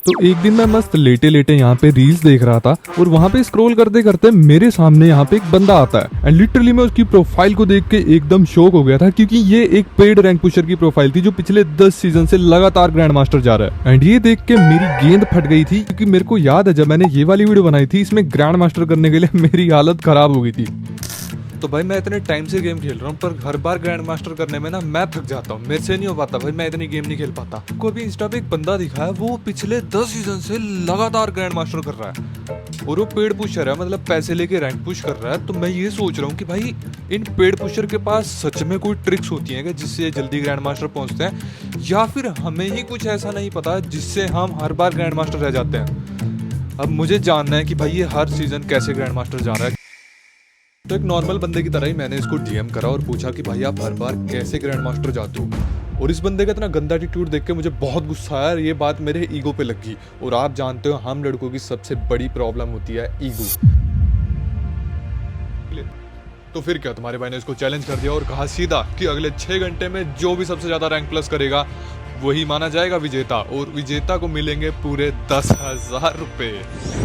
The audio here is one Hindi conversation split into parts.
तो एक दिन मैं मस्त लेटे लेटे यहाँ पे रील्स देख रहा था और वहाँ पे स्क्रॉल करते करते मेरे सामने यहाँ पे एक बंदा आता है एंड लिटरली मैं उसकी प्रोफाइल को देख के एकदम शॉक हो गया था, क्योंकि ये एक पेड रैंक पुशर की प्रोफाइल थी जो पिछले 10 सीजन से लगातार ग्रैंड मास्टर जा रहा है। एंड ये देख के मेरी गेंद फट गई थी, क्योंकि मेरे को याद है जब मैंने ये वाली वीडियो बनाई थी इसमें ग्रैंड मास्टर करने के लिए मेरी हालत खराब हो गई थी। तो भाई मैं इतने टाइम से गेम खेल रहा हूँ पर हर बार ग्रैंड मास्टर करने में ना मैं थक जाता हूँ, मेरे से नहीं हो पाता भाई, मैं इतनी गेम नहीं खेल पाता। को अभी इंस्टा पे एक बंदा दिखा है वो पिछले 10 सीजन से लगातार ग्रैंड मास्टर कर रहा है और वो पेड पुशर है, मतलब पैसे लेके रैंक पुश कर रहा है। तो मैं ये सोच रहा हूँ कि भाई इन पेड पुशर के पास सच में कोई ट्रिक्स होती हैं जिससे जल्दी ग्रैंड मास्टर पहुंचते हैं, या फिर हमें ही कुछ ऐसा नहीं पता जिससे हम हर बार ग्रैंड मास्टर रह जाते हैं। अब मुझे जानना है कि भाई ये हर सीजन कैसे ग्रैंड मास्टर जा रहा है। तो एक नॉर्मल बंदे की तरह ही मैंने इसको डीएम करा और पूछा कि भाई आप हर बार कैसे ग्रैंड मास्टर जाते हो। और इस बंदे का इतना गंदा एटीट्यूड देख के मुझे बहुत गुस्सा आया और ये बात मेरे ईगो पे लग गई। और आप जानते हो हम लड़कों की सबसे बड़ी प्रॉब्लम होती है ईगो। तो फिर क्या, तुम्हारे भाई ने इसको चैलेंज कर दिया और कहा सीधा कि अगले 6 घंटे में जो भी सबसे ज्यादा रैंक प्लस करेगा वही माना जाएगा विजेता, और विजेता को मिलेंगे पूरे 10,000 रुपए।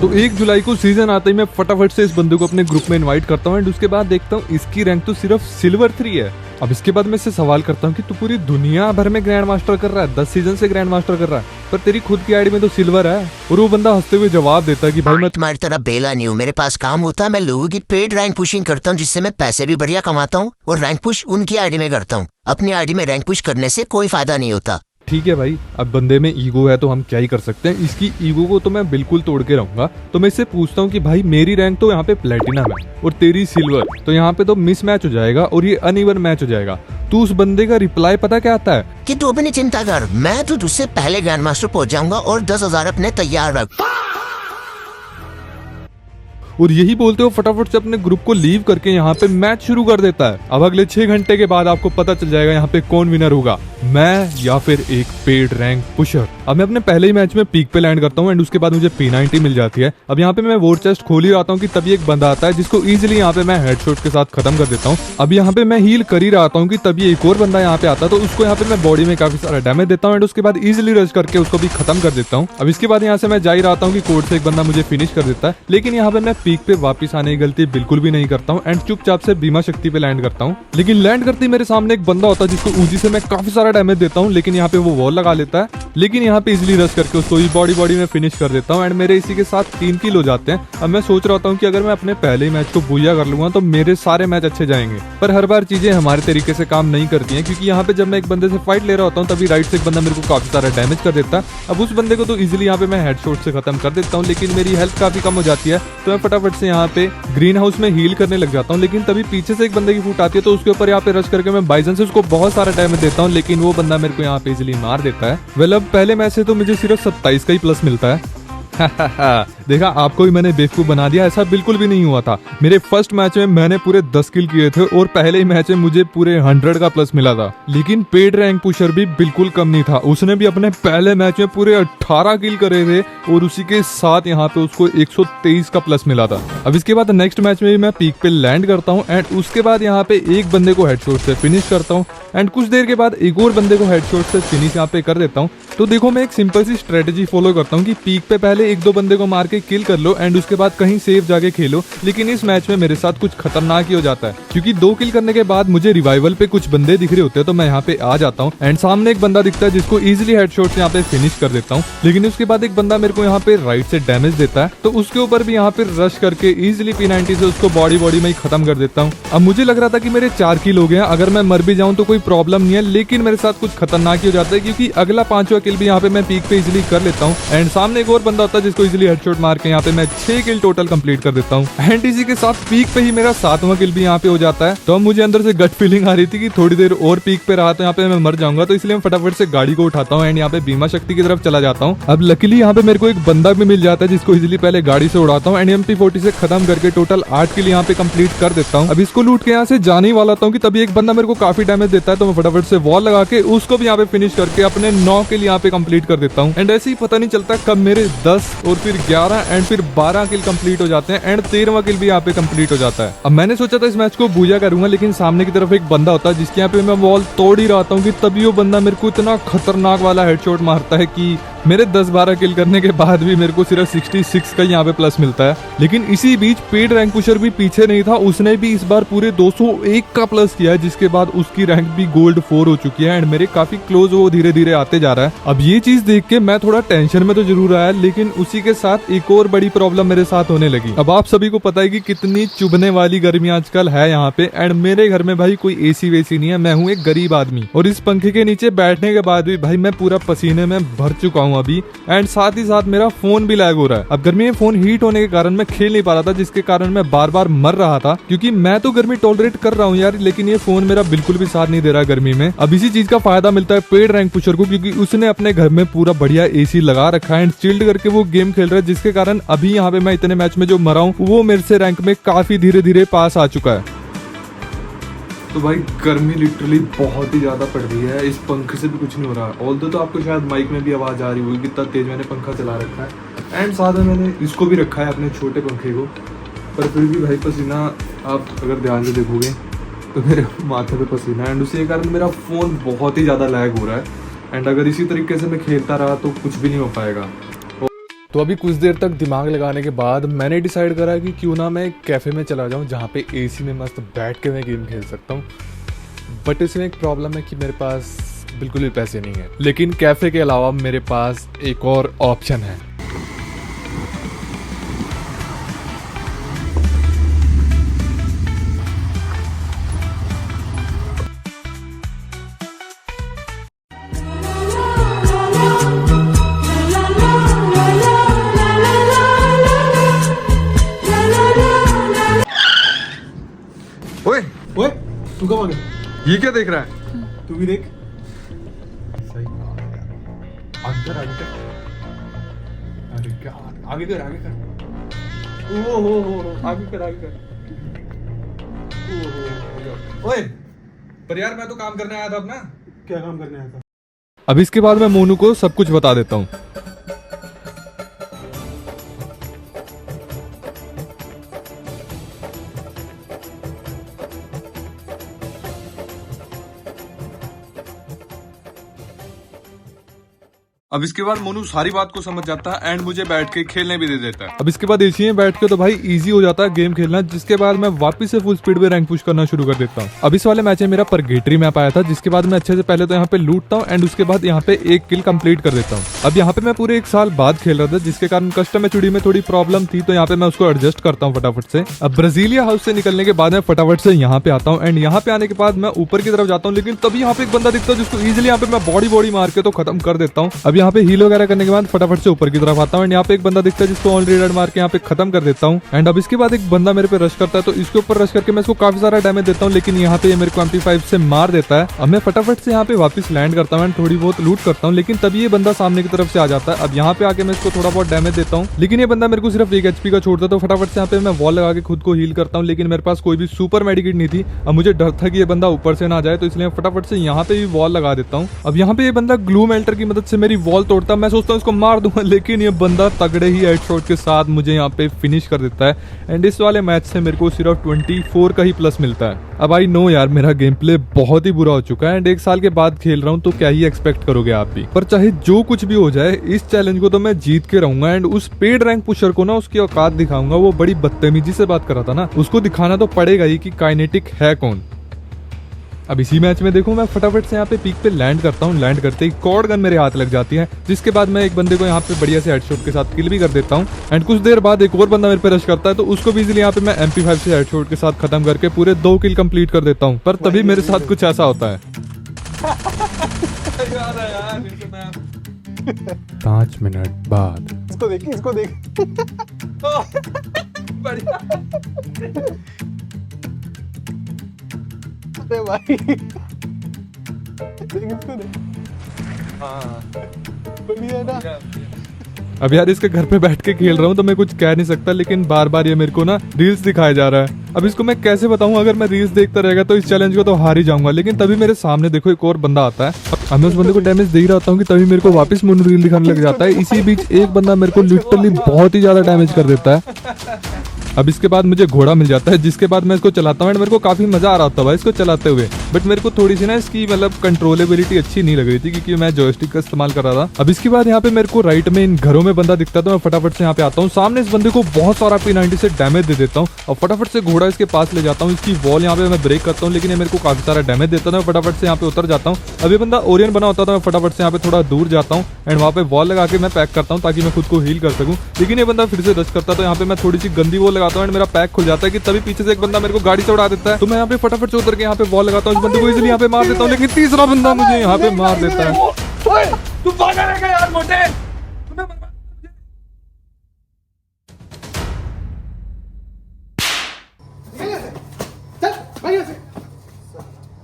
तो 1 जुलाई को सीजन आते ही मैं फटाफट से इस बंदे को अपने ग्रुप में इनवाइट करता हूँ एंड उसके बाद देखता हूँ इसकी रैंक तो सिर्फ सिल्वर 3 है। अब इसके बाद मैं इससे सवाल करता हूँ कि तू पूरी दुनिया भर में ग्रैंड मास्टर कर रहा है, 10 सीजन से ग्रैंड मास्टर कर रहा है, पर तेरी खुद की आईडी में तो सिल्वर है। और वो बंदा हंसते हुए जवाब देता है कि भाई मैं तुम्हारी तरह बेला नहीं हूँ, मेरे पास काम होता है, मैं लोगों की पेड रैंक पुशिंग करता हूँ जिससे मैं पैसे भी बढ़िया कमाता हूँ और रैंक पुश उनकी आईडी में करता हूँ। अपनी आईडी में रैंक पुश करने से कोई फायदा नहीं होता। ठीक है भाई, अब बंदे में ईगो है तो हम क्या ही कर सकते हैं, इसकी ईगो को तो मैं बिल्कुल तोड़ के रहूंगा। तो मैं इससे पूछता हूँ कि भाई मेरी रैंक तो यहाँ पे प्लेटिनम है और तेरी सिल्वर, तो यहाँ पे तो मिस मैच हो जाएगा और ये अनइवन मैच हो जाएगा। तो उस बंदे का रिप्लाई पता क्या आता है कि तू अपनी चिंता कर, मैं तो तुझसे पहले ग्रैंड मास्टर पहुंच जाऊंगा और 10,000 अपने तैयार रख। और यही बोलते हो फटाफट से अपने ग्रुप को लीव करके यहाँ पे मैच शुरू कर देता है। अब अगले 6 घंटे के बाद आपको पता चल जाएगा यहाँ पे कौन विनर होगा, मैं या फिर एक पेड रैंक पुशर। अब मैं अपने पहले ही मैच में पीक पे लैंड करता हूँ एंड उसके बाद मुझे P90 मिल जाती है। अब यहाँ पे मैं वोर चेस्ट खोल ही रहा हूँ कि तभी एक बंदा आता है जिसको इजीली यहाँ पे मैं हेडशॉट के साथ खत्म कर देता हूँ। अब यहाँ पे मैं हील कर ही रहा हूँ कि तभी एक और बंदा यहाँ पे आता है, तो उसको यहाँ पे मैं बॉडी में काफी सारा डैमेज देता हूँ एंड उसके बाद इजिली रश करके उसको भी खत्म कर देता हूँ। अब इसके बाद यहाँ से मैं जा ही रहा हूँ कि कोर्ट से एक बंदा मुझे फिनिश कर देता है, लेकिन यहाँ पे मैं पीक पे वापस आने की गलती बिल्कुल भी नहीं करता हूँ एंड चुपचाप से बीमा शक्ति पे लैंड करता हूँ। लेकिन लैंड करते ही मेरे सामने एक बंदा होता है जिसको ऊजी से मैं काफी सारा डैमेज देता हूँ, लेकिन यहाँ पे वो वॉल लगा लेता है, लेकिन यहाँ पे इजिली रश करके उसको बॉडी में फिनिश कर देता हूँ एंड मेरे इसी के साथ 3 किल हो जाते हैं। अब मैं सोच रहा हूँ कि अगर मैं अपने पहले ही मैच को बुया कर लूंगा तो मेरे सारे मैच अच्छे जाएंगे, पर हर बार चीजें हमारे तरीके से काम नहीं करती हैं, क्योंकि यहाँ पे जब मैं एक बंदे से फाइट ले रहा होता हूँ तभी राइट से एक बंदा मेरे को काफी सारा डैमेज कर देता है। अब उस बंदे को तो इजिली यहाँ पे मैं हेडशॉट से खत्म कर देता हूँ, लेकिन मेरी हेल्थ काफी कम हो जाती है। तो मैं फटाफट से यहाँ पे ग्रीन हाउस में हील करने लग जाता हूँ, लेकिन तभी पीछे से एक बंदे की फूट आती है, तो उसके ऊपर यहाँ पे रश करके मैं बाइजन से उसको बहुत सारा डैमेज देता हूँ, लेकिन वो बंदा मेरे को यहाँ पे इजिली मार देता है। वेल अब पहले मैच से तो मुझे सिर्फ 27 का ही प्लस मिलता है। देखा, आपको भी मैंने बेवकूफ बना दिया, ऐसा बिल्कुल भी नहीं हुआ था। मेरे फर्स्ट मैच में मैंने पूरे 10 किल किए थे और पहले ही मैच में मुझे पूरे 100 का प्लस मिला था। लेकिन पेड रैंक पुशर भी बिल्कुल कम नहीं था, उसने भी अपने पहले मैच में पूरे 18 किल करे थे और उसी के साथ यहाँ पे उसको 123 का प्लस मिला था। अब इसके बाद नेक्स्ट मैच में भी मैं पीक पे लैंड करता हूँ एंड उसके बाद यहाँ पे एक बंदे को हेडशॉट से फिनिश करता हूँ एंड कुछ देर के बाद एक और बंदे को हेडशॉट से फिनिश यहाँ पे कर देता हूँ। तो देखो, मैं एक सिंपल सी स्ट्रेटेजी फॉलो करता हूँ कि पीक पे पहले 1-2 बंदे को मार के किल कर लो एंड उसके बाद कहीं सेफ जाके खेलो। लेकिन इस मैच में मेरे साथ कुछ खतरनाक ही हो जाता है, क्योंकि 2 किल करने के बाद मुझे रिवाइवल पे कुछ बंदे दिख रहे होते हैं, तो मैं यहाँ पे आ जाता हूँ एंड सामने एक बंदा दिखता है जिसको इजिली हेडशॉट से यहाँ पे फिनिश कर देता हूँ। लेकिन उसके बाद एक बंदा मेरे को यहाँ पे राइट से डैमेज देता है, तो उसके ऊपर भी यहाँ पे रश करके इजिली P90 से उसको बॉडी में ही खत्म कर देता हूँ। अब मुझे लग रहा था कि मेरे 4 किल हो गए हैं, अगर मैं मर भी जाऊँ तो कोई प्रॉब्लम नहीं है, लेकिन मेरे साथ कुछ खतरनाक ही हो जाता है, क्योंकि अगला 5वां किल भी यहाँ पे मैं पीक पे इजिली कर लेता हूँ एंड सामने एक और बंदा होता है जिसको इजिली हेडशॉट मार के यहाँ पे मैं 6 किल टोटल कंप्लीट कर देता हूँ एंड इसी के साथ पीक पे ही मेरा 7वां किल भी यहाँ पे हो जाता है। तो अब मुझे अंदर से गट फीलिंग आ रही थी कि थोड़ी देर और पीक पे रहा तो यहाँ पे मैं मर जाऊंगा, तो इसलिए मैं फटाफट से गाड़ी को उठाता हूँ एंड यहाँ पे बीमा शक्ति की तरफ चला जाता हूँ। अब लकीली यहाँ पे मेरे को एक बंदा भी मिल जाता है जिसको इजिली पहले गाड़ी से उड़ाता हूँ एंड MP40 से खत्म करके टोटल 8 किल यहाँ पे कंप्लीट कर देता हूँ। अब इसको लूट के यहाँ से जाने ही वाला था कि तभी एक बंदा मेरे को काफी डैमेज देता है, तो मैं फटाफट से वॉल लगा के उसको भी यहाँ पे फिनिश करके अपने 9 किल यहाँ पे कंप्लीट कर देता हूँ एंड ऐसे ही पता नहीं चलता कब मेरे 10 10 और फिर 11 एंड फिर 12 किल कंप्लीट हो जाते हैं एंड 13वां किल भी यहाँ पे कंप्लीट हो जाता है। अब मैंने सोचा था इस मैच को बूजा करूंगा, लेकिन सामने की तरफ एक बंदा होता है जिसके यहाँ पे मैं वॉल तोड़ ही रहा हूँ कि तभी वो बंदा मेरे को इतना खतरनाक वाला हेडशॉट मारता है कि मेरे 10-12 किल करने के बाद भी मेरे को सिर्फ 66 का यहाँ पे प्लस मिलता है। लेकिन इसी बीच पेड रैंक पुशर भी पीछे नहीं था, उसने भी इस बार पूरे 201 का प्लस किया है, जिसके बाद उसकी रैंक भी गोल्ड 4 हो चुकी है एंड मेरे काफी क्लोज वो धीरे धीरे आते जा रहा है। अब ये चीज देख के मैं थोड़ा टेंशन में तो जरूर आया, लेकिन उसी के साथ एक और बड़ी प्रॉब्लम मेरे साथ होने लगी। अब आप सभी को पता है कि कितनी चुभने वाली गर्मी आजकल है यहाँ पे एंड मेरे घर में भाई कोई एसी वेसी नहीं है, मैं हूँ एक गरीब आदमी और इस पंखे के नीचे बैठने के बाद भी भाई मैं पूरा पसीने में भर चुका हूँ अभी एंड साथ ही साथ मेरा फोन भी लैग हो रहा है। अब गर्मी में फोन हीट होने के कारण मैं खेल नहीं पा रहा था, जिसके कारण मैं बार बार मर रहा था, क्योंकि मैं तो गर्मी टॉलरेट कर रहा हूँ यार, लेकिन ये फोन मेरा बिल्कुल भी साथ नहीं दे रहा गर्मी में। अब इसी चीज का फायदा मिलता है पेड रैंक पुशर को, क्योंकि उसने अपने घर में पूरा बढ़िया एसी लगा रखा है एंड चिल्ड करके वो गेम खेल रहा है, जिसके कारण अभी यहाँ पे मैं इतने मैच में जो मरा हूँ वो मेरे से रैंक में काफी धीरे धीरे पास आ चुका है। तो भाई गर्मी लिटरली बहुत ही ज्यादा पड़ रही है, इस पंखे से भी कुछ नहीं हो रहा। ऑल्दो तो आपको शायद माइक में भी आवाज आ रही होगी कितना तेज मैंने पंखा चला रखा है एंड साथ में मैंने इसको भी रखा है अपने छोटे पंखे को, पर फिर भी भाई पसीना आप अगर ध्यान से देखोगे तो मेरे माथे पे पसीना है एंड उसी के कारण मेरा फोन बहुत ही ज्यादा लैग हो रहा है एंड अगर इसी तरीके से मैं खेलता रहा तो कुछ भी नहीं हो पाएगा। तो अभी कुछ देर तक दिमाग लगाने के बाद मैंने डिसाइड करा कि क्यों ना मैं एक कैफ़े में चला जाऊं जहां पे एसी में मस्त बैठ के मैं गेम खेल सकता हूं। बट इसमें एक प्रॉब्लम है कि मेरे पास बिल्कुल भी पैसे नहीं है, लेकिन कैफ़े के अलावा मेरे पास एक और ऑप्शन है। ओए ओए तू कब आ गया? ये क्या देख रहा है? तू भी देख। सही अंदर आगे कर, अरे क्या आगे कर आगे कर, ओ आगे कर आगे कर, ओए पर यार मैं तो काम करने आया था अपना। क्या काम करने आया था? अब इसके बाद मैं मोनू को सब कुछ बता देता हूँ। अब इसके बाद मोनू सारी बात को समझ जाता है एंड मुझे बैठ के खेलने भी दे देता है। अब इसके बाद एसी में बैठ के तो भाई इजी हो जाता है गेम खेलना, जिसके बाद मैं वापस से फुल स्पीड में रैंक पुश करना शुरू कर देता हूँ। अब इस वाले मैच में मेरा परगेटरी मैप आया था, जिसके बाद मैं अच्छे से पहले तो यहाँ पे लूटता हूँ एंड उसके बाद यहाँ पे एक किल कंप्लीट कर देता हूँ। अब यहाँ पे मैं पूरे 1 साल बाद खेल रहा था, जिसके कारण कस्टम एचडी में थोड़ी प्रॉब्लम थी, तो यहाँ पे मैं उसको एडजस्ट करता हूँ फटाफट से। अब ब्राजीलिया हाउस से निकलने के बाद मैं फटाफट से यहाँ पे आता हूँ एंड यहाँ पे आने के बाद मैं ऊपर की तरफ जाता हूँ, लेकिन तभी यहाँ पे एक बंदा दिखता है जिसको इजिली यहाँ पे मैं बॉडी मार के तो खत्म कर देता हूँ। अब यहाँ पे हील वगैरह करने के बाद फटाफट से ऊपर की तरफ आता हूँ एंड यहाँ पे एक बंदा दिखता है जिसको ऑलरेडी रेड मार के यहाँ पे खत्म कर देता हूँ एंड अब इसके बाद एक बंदा मेरे पे रश करता है, तो इसके ऊपर रश करके मैं इसको काफी सारा डैमेज देता हूँ, लेकिन यहाँ पे ये मेरे को MP5 से मार देता है। अब मैं फटाफट से यहाँ पे वापस लैंड करता हूँ एंड थोड़ी बहुत लूट करता हूँ, लेकिन तभी ये बंदा सामने की तरफ से आ जाता है। अब यहाँ पे आके मैं इसको थोड़ा बहुत डैमेज देता हूँ, लेकिन ये बंदा मेरे को सिर्फ 1 HP का छोड़ता है, तो फटाफट से यहाँ पे मैं वॉल लगा के खुद को हील करता हूँ, लेकिन मेरे पास कोई भी सुपर मेडिकेट नहीं थी। अब मुझे डर था कि ये बंदा ऊपर से ना जाए, तो इसलिए फटाफट से यहाँ पे भी वॉल लगा देता हूँ। अब यहाँ पे ये बंदा ग्लू मेल्टर की मदद से मेरी वॉल तोड़ता है, मैं सोचता हूँ इसको मार दूंगा, लेकिन ये बंदा तगड़े ही हेडशॉट के साथ मुझे यहाँ पे फिनिश कर देता है एंड इस वाले मैच से मेरे को सिर्फ 24 का ही प्लस मिलता है। अब आई नो यार मेरा गेम प्ले बहुत ही बुरा हो चुका है एंड 1 साल के बाद खेल रहा हूँ, तो क्या ही एक्सपेक्ट करोगे आप भी। पर चाहे जो कुछ भी हो जाए, इस चैलेंज को तो मैं जीत के रहूंगा एंड उस पेड रैंक पुशर को ना उसकी औकात दिखाऊंगा। वो बड़ी बदतमीजी से बात कर रहा था ना, उसको दिखाना तो पड़ेगा ही कि काइनेटिक है कौन। अब इसी मैच में देखो मैं फटाफट से यहाँ पे पीक पे लैंड करता हूँ, लैंड करते ही कॉर्ड गन मेरे हाथ लग जाती है, जिसके बाद मैं एक बंदे को यहाँ पे बढ़िया से हेडशॉट के साथ किल भी कर देता हूँ एंड कुछ देर बाद एक और बंदा मेरे पे रश करता है, तो उसको भी इजीली यहाँ पे मैं MP5 से हेडशॉट के साथ खत्म करके पूरे 2 किल कंप्लीट कर देता हूँ। पर तभी मेरे साथ कुछ ऐसा होता है। 5 मिनट बाद इसको देख अरे भाई देख इसको देख। बढ़िया है ना। अब यार इसके घर पे बैठ के खेल रहा हूँ तो मैं कुछ कह नहीं सकता, लेकिन बार बार ये मेरे को ना रील्स दिखाया जा रहा है। अब इसको मैं कैसे बताऊं, अगर मैं रील्स देखता रहेगा तो इस चैलेंज को तो हार ही जाऊंगा। लेकिन तभी मेरे सामने देखो एक और बंदा आता है, अब मैं उस बंदे को डैमेज दे ही रहता हूँ कि तभी मेरे को वापस मोनू रील दिखाने लग जाता है। इसी बीच एक बंदा मेरे को लिटरली बहुत ही ज्यादा डैमेज कर देता है। अब इसके बाद मुझे घोड़ा मिल जाता है, जिसके बाद मैं इसको चलाता हूँ एंड मेरे को काफी मजा आ रहा था भाई इसको चलाते हुए। बट मेरे को थोड़ी सी ना इसकी मतलब कंट्रोलेबिलिटी अच्छी नहीं लग रही थी, क्योंकि मैं जॉयस्टिक का इस्तेमाल कर रहा था। अब इसके बाद यहाँ पे मेरे को राइट में इन घरों में बंदा दिखता, तो मैं फटाफट से यहाँ पे आता हूँ, सामने इस बंदे को बहुत सारा P90 से डैमेज दे देता हूँ और फटाफट से घोड़ा इसके पास ले जाता हूँ। इसकी वॉल यहाँ पे मैं ब्रेक करता हूँ, लेकिन ये मेरे को काफी सारा डैमेज देता था। मैं फटाफट से यहाँ पे उतर जाता हूँ। अब ये बंदा ओरियन बना होता था, मैं फटाफट से यहाँ पे थोड़ा दूर जाता हूँ एंड वहाँ पे वॉल लगा के मैं पैक करता हूँ ताकि मैं खुद को हील कर सकूँ। लेकिन ये बंदा फिर से रश करता, तो यहाँ पे मैं थोड़ी सी गंदी वॉल लगाता हूँ एंड मेरा पैक खुल जाता है कि तभी पीछे से एक बंदा मेरे को गाड़ी से उड़ा देता है। तो मैं यहाँ पे फटाफट से उतर के यहाँ पे वॉल लगाता हूँ, इस बंदे को इजीली यहाँ पे मार देता हूँ, लेकिन तीसरा बंदा मुझे यहाँ पे मार देता है। तू पागल है क्या यार मोटे? चल भाई ऐसे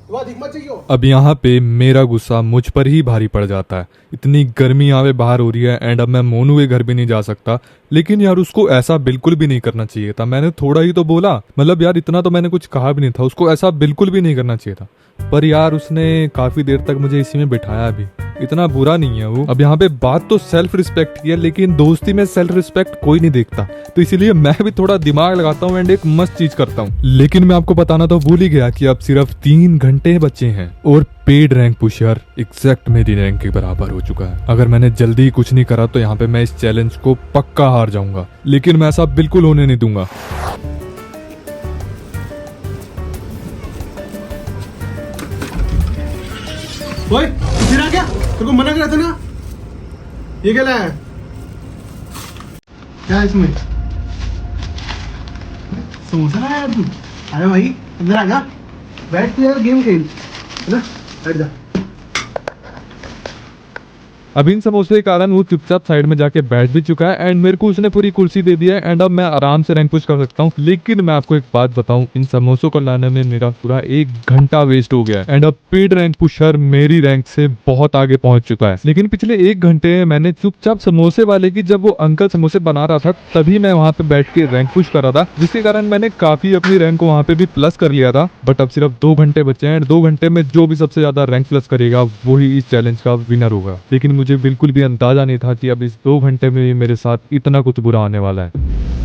दुआ दिख मत चाहिए। अब यहाँ पे मेरा गुस्सा मुझ पर ही भारी पड़ जाता है। इतनी गर्मी यहाँ पे बाहर हो रही है एंड अब मैं मोनू के घर भी नहीं जा सकता। लेकिन यार उसको ऐसा बिल्कुल भी नहीं करना चाहिए था। मैंने थोड़ा ही तो बोला, मतलब यार इतना तो मैंने कुछ कहा भी नहीं था। उसको ऐसा बिल्कुल भी नहीं करना चाहिए था। पर यार उसने काफी देर तक मुझे इसी में बिठाया भी। इतना बुरा नहीं है वो। अब यहाँ पे बात तो सेल्फ रिस्पेक्ट की है, लेकिन दोस्ती में सेल्फ रिस्पेक्ट कोई नहीं देखता, तो इसीलिए मैं भी थोड़ा दिमाग लगाता हूँ एंड एक मस्त चीज करता हूँ। लेकिन मैं आपको बताना तो भूल ही गया कि अब सिर्फ 3 घंटे बचे हैं और पेड रैंक पुशर एग्जैक्ट मेरी रैंक के बराबर हो चुका है। अगर मैंने जल्दी कुछ नहीं करा तो यहाँ पे मैं इस चैलेंज को पक्का हार जाऊंगा, लेकिन मैं ऐसा बिल्कुल होने नहीं दूंगा। ओए फिर आ गया, तेरे को मना करा था ना। ये क्या लाया है? क्या है इसमें? समोसा लाया यार तू? अरे भाई अंदर आ जा, बैठ तू यार गेम खेल, है ना? बैठ जा। अब इन समोसे के कारण वो चुपचाप साइड में जाके बैठ भी चुका है एंड मेरे को उसने पूरी कुर्सी दे दिया है एंड अब मैं आराम से रैंक पुश कर सकता हूँ। लेकिन मैं आपको एक बात बताऊं, इन समोसों को लाने में मेरा पूरा 1 घंटा वेस्ट हो गया है एंड अब पेड रैंक पुशर मेरी रैंक से बहुत आगे पहुंच चुका है। लेकिन पिछले 1 घंटे मैंने चुपचाप समोसे वाले की, जब वो अंकल समोसे बना रहा था तभी मैं वहां पे बैठ के रैंक पुश कर रहा था, जिसके कारण मैंने काफी अपनी रैंक को वहां पे भी प्लस कर लिया था। बट अब सिर्फ 2 घंटे बचे हैं एंड 2 घंटे में जो भी सबसे ज्यादा रैंक प्लस करेगा वही इस चैलेंज का विनर होगा। लेकिन मुझे बिल्कुल भी अंदाजा नहीं था कि अब इस 2 घंटे में भी मेरे साथ इतना कुछ बुरा आने वाला है।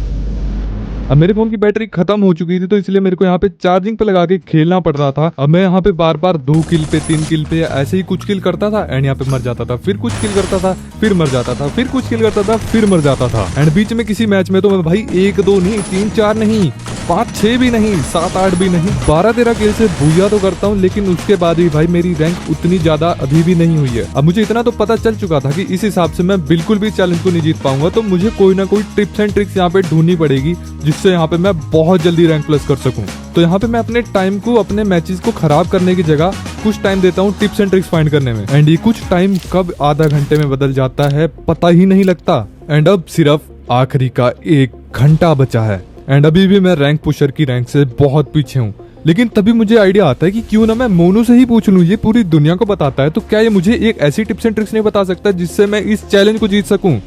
अब मेरे फोन की बैटरी खत्म हो चुकी थी, तो इसलिए मेरे को यहाँ पे चार्जिंग पे लगा के खेलना पड़ रहा था। अब मैं यहाँ पे बार बार 2 किल पे 3 किल पे ऐसे ही कुछ किल करता था एंड यहाँ पे मर जाता था, फिर कुछ किल करता था, फिर मर जाता था, फिर कुछ किल करता था, फिर मर जाता था। एंड बीच में किसी मैच में तो मैं भाई 1 2 नहीं, 3 4 नहीं, 5 6 भी नहीं, 7 8 भी नहीं, 12 13 किल से भूया तो करता हूँ। लेकिन उसके बाद भी भाई मेरी रैंक उतनी ज्यादा अभी भी नहीं हुई है। अब मुझे इतना तो पता चल चुका था कि इस हिसाब से मैं बिल्कुल भी चैलेंज को नहीं जीत पाऊंगा, तो मुझे कोई ना कोई टिप्स एंड ट्रिक्स यहाँ पे ढूंढनी पड़ेगी, जिससे यहाँ पे मैं बहुत जल्दी रैंक प्लस कर सकूं। तो यहाँ पे मैं अपने टाइम को, अपने मैचेस को खराब करने की जगह कुछ टाइम देता हूँ टिप्स एंड ट्रिक्स फाइंड करने में। एंड ये कुछ टाइम कब आधा घंटे में बदल जाता है पता ही नहीं लगता। एंड अब सिर्फ आखिरी का 1 घंटा बचा है एंड अभी भी मैं रैंक पुशर की रैंक से बहुत पीछे हूँ। लेकिन तभी मुझे आइडिया आता है कि क्यों ना मैं मोनू से ही पूछ लूं, ये पूरी दुनिया को बताता है, तो क्या ये मुझे एक ऐसी टिप्स एंड ट्रिक्स नहीं बता सकता जिससे मैं इस चैलेंज को जीत सकूं।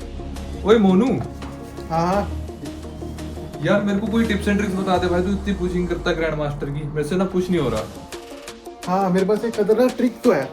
ओए मोनू, हाँ यार मेरे को कोई टिप्स एंड ट्रिक्स बता दे भाई, तू इतनी पुशिंग करता है ग्रैंड मास्टर की, मेरे से ना पुश नहीं हो रहा। हाँ मेरे पास एक खतरनाक ट्रिक तो है।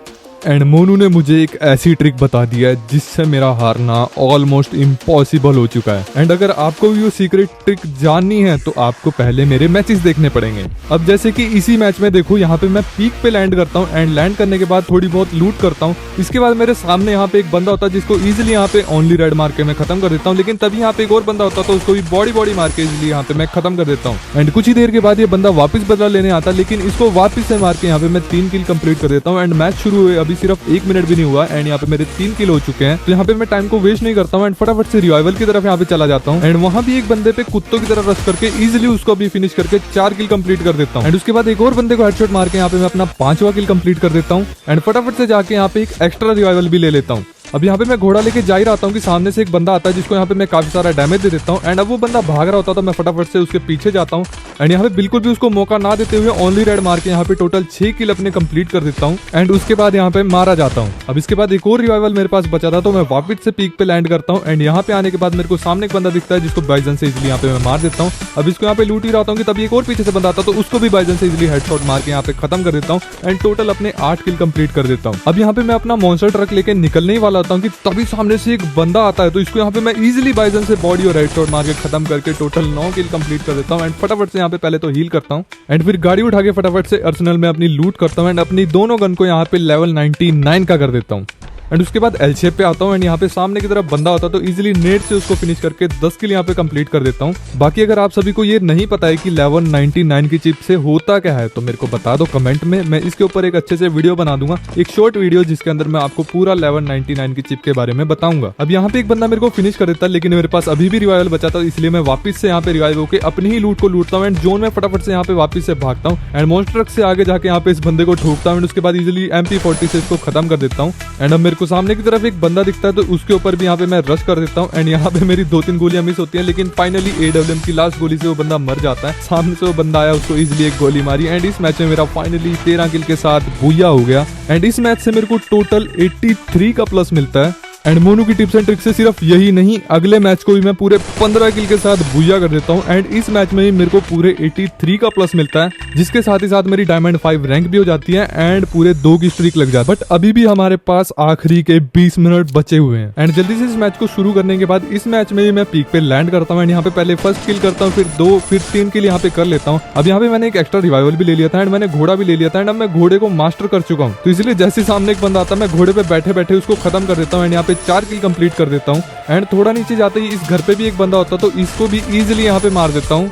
एंड मोनू ने मुझे एक ऐसी ट्रिक बता दी है जिससे मेरा हारना ऑलमोस्ट इम्पॉसिबल हो चुका है। एंड अगर आपको भी वो सीक्रेट ट्रिक जाननी है तो आपको पहले मेरे मैचेस देखने पड़ेंगे। अब जैसे कि इसी मैच में देखो, यहाँ पे मैं पीक पे लैंड करता हूँ एंड लैंड करने के बाद थोड़ी बहुत लूट करता हूँ। इसके बाद मेरे सामने यहाँ पे एक बंदा होता है जिसको इजिली यहाँ पे ओनली रेड मार के मैं खत्म कर देता हूँ। लेकिन तभी यहाँ पे एक और बंदा होता है तो उसको भी बॉडी मार के इजिली यहाँ पे मैं खत्म कर देता हूँ। एंड कुछ ही देर के बाद ये बंदा वापस बदला लेने आता है, लेकिन इसको वापस से मार के यहाँ पे मैं 3 किल कंप्लीट कर देता हूँ। एंड मैच शुरू हुए अभी सिर्फ 1 मिनट नहीं हुआ एंड यहाँ पे मेरे 3 किल हो चुके हैं। तो यहाँ पे मैं टाइम को वेस्ट नहीं करता हूँ एंड फटाफट से रिवाइवल की तरफ यहाँ पे चला जाता हूँ। एंड वहाँ भी एक बंदे पे कुत्तों की तरह रश करके इजीली उसको भी फिनिश करके 4 किल कंप्लीट कर देता हूँ। एंड उसके बाद एक और बंदे को हेडशॉट मार के यहाँ पे मैं अपना 5वां किल कंप्लीट कर देता हूँ एंड फटाफट से जाके यहाँ पे एक एक्स्ट्रा रिवाइवल भी ले लेता हूँ। अब यहाँ पे मैं घोड़ा लेके जा ही रहता हूँ कि सामने से एक बंदा आता है जिसको यहाँ पे मैं काफी सारा डैमेज दे देता हूँ। एंड अब वो बंदा भाग रहा होता है तो मैं फटाफट से उसके पीछे जाता हूँ एंड यहाँ पे बिल्कुल भी उसको मौका ना देते हुए ओनली रेड मार के यहाँ पे टोटल 6 किल अपने कंप्लीट कर देता हूँ। एंड उसके बाद यहाँ पे मारा जाता हूँ। अब इसके बाद एक और रिवाइवल मेरे पास बचा था तो मैं वापस से पीक पे लैंड करता हूँ। एंड यहाँ पे आने के बाद मेरे को सामने एक बंदा दिखता है जिसको बाइजन से इजिली यहाँ पे मैं मार देता हूँ। अब इसको यहाँ पे लूट ही रहता हूँ कि तभी एक और पीछे से बंदा आता तो उसको भी बाइजन से इजिली हेडशॉट मार के यहाँ पे खत्म कर देता हूँ एंड टोटल अपने 8 किल कंप्लीट कर देता हूँ। अब यहाँ पे मैं अपना मॉन्स्टर ट्रक लेके निकलने ही वाला होता हूँ कि तभी सामने से एक बंदा आता है तो इसको यहाँ पे मैं इजिली बाइजन से बॉडी और हेडशॉट मार के खत्म करके टोटल 9 किल कंप्लीट कर देता हूँ। एंड फटाफट से यहाँ पे पहले तो हील करता हूँ एंड फिर गाड़ी उठा के फटाफट से अर्सेनल में अपनी लूट करता हूँ एंड अपनी दोनों गन को यहाँ पे लेवल 99 का कर देता हूँ। एंड उसके बाद एल शेप पे आता हूँ एंड यहाँ पे सामने की तरफ बंदा होता है तो इजीली नेट से उसको फिनिश करके 10 किल यहाँ पे कंप्लीट कर देता हूँ। बाकी अगर आप सभी को ये नहीं पता है कि लेवल 99 की चिप से होता क्या है तो मेरे को बता दो कमेंट में, मैं इसके ऊपर एक अच्छे से वीडियो बना दूंगा, एक शॉर्ट वीडियो जिसके अंदर मैं आपको पूरा लेवल 99 की चिप के बारे में बताऊंगा। अब यहाँ पे एक बंदा मेरे को फिनिश कर देता है लेकिन मेरे पास अभी भी रिवाइवल बचा था इसलिए मैं वापस से यहाँ पे रिवाइव होकर अपनी ही लूट को लूटता हूँ एंड जोन में फटाफट से यहाँ पे वापस से भागता हूँ एंड मॉन्स्टर ट्रक से आगे जाके यहाँ पे इस बंदे को ठोकता हूँ एंड उसके बाद इजिली MP40 से इसको खत्म कर देता हूँ। एंड अब मेरे को सामने की तरफ एक बंदा दिखता है तो उसके ऊपर भी यहाँ पे मैं रश कर देता हूँ एंड यहाँ पे मेरी 2-3 गोलियां मिस होती हैं लेकिन फाइनली AWM की लास्ट गोली से वो बंदा मर जाता है। सामने से वो बंदा आया उसको इजिली एक गोली मारी एंड इस मैच में मेरा फाइनली 13 किल के साथ बुया हो गया एंड इस मैच से मेरे को टोटल 83 का प्लस मिलता है। एंड मोनू की टिप्स एंड ट्रिक्स से सिर्फ यही नहीं, अगले मैच को भी मैं पूरे 15 किल के साथ बुया कर देता हूँ एंड इस मैच में ही मेरे को पूरे 83 का प्लस मिलता है जिसके साथ ही साथ मेरी डायमंड 5 रैंक भी हो जाती है एंड पूरे 2 की स्ट्रीक लग जाती है। बट अभी भी हमारे पास आखिरी के 20 मिनट बचे हुए हैं एंड जल्दी से इस मैच को शुरू करने के बाद इस मैच में ही मैं पीक पे लैंड करता हूँ एंड यहाँ पे पहले फर्स्ट किल करता हूँ फिर 2 फिर 3 किल यहाँ पे कर लेता हूँ। अब यहाँ पे मैंने एक एक्स्ट्रा रिवाइवल भी ले लिया था एंड मैंने घोड़ा भी ले लिया था एंड अब मैं घोड़े को मास्टर कर चुका हूँ तो इसलिए जैसे सामने एक बंदा आता है मैं घोड़े पे बैठे बैठे उसको खत्म कर देता हूँ एंड यहाँ पे 4 किल कंप्लीट कर देता हूँ। एंड थोड़ा नीचे जाते ही इस घर पे भी एक बंदा होता तो इसको भी इजीली यहाँ पे मार देता हूँ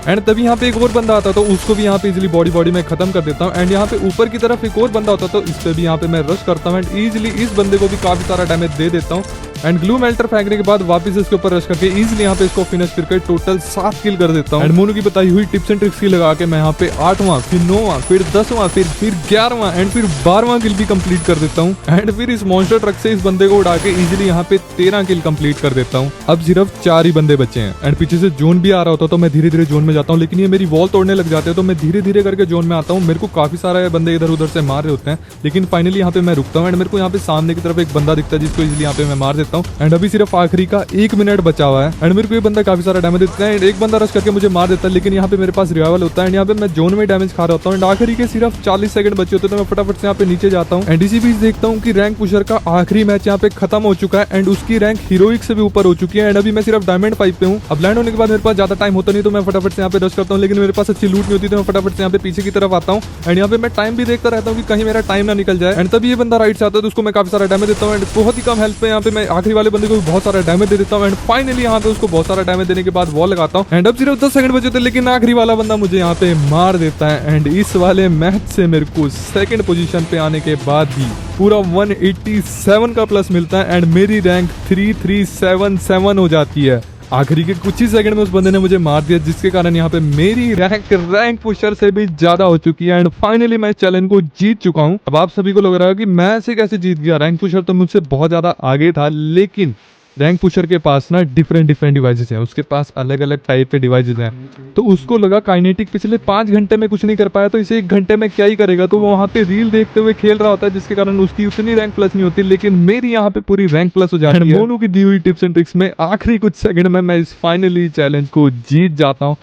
एंड तभी यहाँ पे एक और बंदा आता तो उसको भी यहाँ पे इजीली बॉडी में खत्म कर देता हूँ। एंड यहाँ पे ऊपर की तरफ एक और बंदा होता तो इस पे भी यहाँ पे मैं रश करता हूँ एंड इजीली इस बंदे को भी काफी सारा डैमेज दे देता हूँ एंड ग्लू मेल्टर फेंकने के बाद वापस इसके ऊपर रश करके इजीली यहाँ पे इसको फिनिश करके टोटल 7 किल कर देता हूँ। एंड मोनू की बताई हुई टिप्स एंड ट्रिक्स की लगा के मैं यहाँ पे 8वां फिर 9वां फिर 10वां फिर 11वां एंड फिर 12वां किल भी कंप्लीट कर देता हूँ एंड फिर इस मॉन्स्टर ट्रक से इस बंदे को उड़ा के इजीली यहाँ पे 13 किल कंप्लीट कर देता हूँ। अब सिर्फ 4 ही बंदे बचे हैं एंड पीछे से जोन भी आ रहा होता तो मैं धीरे धीरे जोन में जाता हूँ लेकिन ये मेरी वॉल तोड़ने लग जाते हैं तो मैं धीरे धीरे करके जोन में आता हूँ। मेरे को काफी सारे बंदे इधर उधर से मार रहे होते हैं लेकिन फाइनली यहाँ पे मैं रुकता हूँ एंड मेरे को यहाँ पे सामने की तरफ एक बंदा दिखता है जिसको इजीली यहाँ पे मैं मार देता हूँ एंड अभी सिर्फ आखिरी का 1 मिनट बचा हुआ है एंड मेरे को ये बंदा काफी सारा डैमेज देता है एंड एक बंदा रश करके मुझे मार देता है लेकिन यहाँ पे मेरे पास रिवाइवल होता है एंड यहाँ पे मैं जोन में डैमेज खा रहा होता हूँ एंड आखिरी के सिर्फ 40 सेकंड बचे होते तो मैं फटाफट से यहाँ पे नीचे जाता हूँ एंड इसी बीच देखता हूँ कि रैंक पुशर का आखिरी मैच यहाँ पे खत्म हो चुका है एंड उसकी रैंक हीरोइक से भी ऊपर हो चुकी है एंड अभी मैं सिर्फ डायमंड 5 पे हूँ। अब लैंड होने के बाद मेरे पास ज्यादा टाइम होता नहीं तो मैं फटाफट से यहाँ पे रश करता हूँ लेकिन मेरे पास अच्छी लूट नहीं होती तो मैं फटाफट से यहाँ पे पीछे की तरफ आता हूँ एंड यहाँ पे मैं टाइम भी देखता रहता हूँ कि कहीं मेरा टाइम ना निकल जाए एंड तभी ये बंदा राइट से आता है तो उसको मैं काफी सारा डैमेज देता हूँ एंड बहुत ही कम हेल्थ पे यहाँ पे मैं आखिरी वाले बंदे को भी बहुत सारा डैमेज दे देता हूँ एंड फाइनली यहाँ पे उसको बहुत सारा डैमेज देने के बाद वॉल लगाता हूँ एंड अब सिर्फ 10 सेकंड बचे थे लेकिन आखिरी वाला बंदा मुझे यहाँ पे मार देता है एंड इस वाले मैच से मेरे को सेकंड पोजीशन पे आने के बाद भी पूरा 187 का प्लस मिलता है एंड मेरी रैंक 3377 हो जाती है। आखिरी के कुछ ही सेकंड में उस बंदे ने मुझे मार दिया जिसके कारण यहाँ पे मेरी रैंक पुशर से भी ज्यादा हो चुकी है एंड फाइनली मैं चैलेंज को जीत चुका हूँ। अब आप सभी को लग रहा है कि मैं ऐसे कैसे जीत गया, रैंक पुशर तो मुझसे बहुत ज्यादा आगे था लेकिन रैंक पुशर के पास ना डिफरेंट डिवाइसेस हैं, उसके पास अलग अलग टाइप के डिवाइसेस हैं तो उसको लगा काइनेटिक पिछले 5 घंटे में कुछ नहीं कर पाया तो इसे 1 घंटे में क्या ही करेगा तो वो वहाँ पे रील देखते हुए खेल रहा होता है जिसके कारण उसकी उतनी रैंक प्लस नहीं होती लेकिन मेरी यहाँ पे पूरी रैंक प्लस हो जाती है। मोनू की दी हुई टिप्स एंड ट्रिक्स में आखिरी कुछ सेकंड में मैं इस फाइनली चैलेंज को जीत जाता हूँ।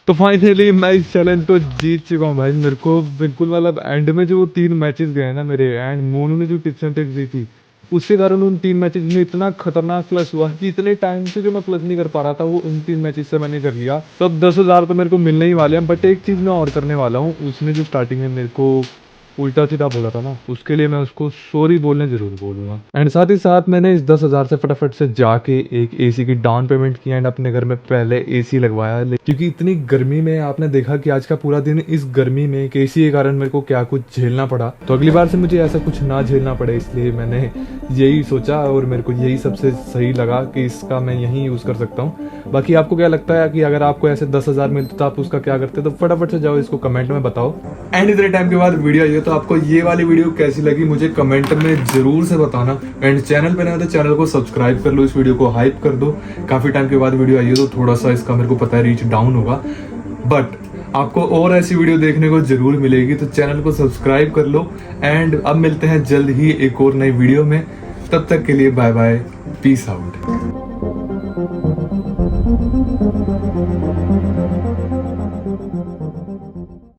तो फाइनली मैं इस चैलेंज को जीत चुका हूँ भाई। मेरे को बिल्कुल मतलब एंड में जो 3 मैचेस गए ना मेरे एंड मोनू ने जो टिप्स एंड ट्रिक्स दी थी उसके कारण उन 3 मैचेस में इतना खतरनाक प्लस हुआ कि इतने टाइम से जो मैं प्लस नहीं कर पा रहा था वो उन 3 मैचेस से मैंने कर लिया। तो अब 10,000 तो मेरे को मिलने ही वाले हैं बट एक चीज़ मैं और करने वाला हूँ। उसने जो स्टार्टिंग में मेरे को उल्टा सीधा बोला था ना उसके लिए मैं उसको सॉरी बोलने जरूर बोलूंगा एंड साथ ही साथ मैंने इस 10,000 से फटाफट से जाके एक एसी की डाउन पेमेंट की एंड अपने घर में पहले एसी लगवाया क्योंकि इतनी गर्मी में आपने देखा कि आज का पूरा दिन इस गर्मी में एक एसी के कारण मेरे को क्या कुछ झेलना पड़ा तो अगली बार से मुझे ऐसा कुछ ना झेलना पड़े इसलिए मैंने यही सोचा और मेरे को यही सबसे सही लगा कि इसका मैं यही यूज कर सकता हूँ। बाकी आपको क्या लगता है कि अगर आपको ऐसे 10,000 मिलते तो आप उसका क्या करते तो फटाफट से जाओ इसको कमेंट में बताओ। एंड इतने टाइम के बाद वीडियो आई है तो तो आपको ये वाली वीडियो कैसी लगी मुझे कमेंट में जरूर से बताना। एंड चैनल पे नए हो तो चैनल को सब्सक्राइब कर लो, इस वीडियो को हाइप कर दो। काफी टाइम के बाद वीडियो आई है तो थोड़ा सा इसका मेरे को पता है रीच डाउन होगा, बट आपको और ऐसी वीडियो देखने को जरूर मिलेगी, तो चैनल को सब्सक्राइब कर लो। एंड अब मिलते हैं जल्द ही एक और नई वीडियो में, तब तक के लिए बाय बाय, पीस आउट।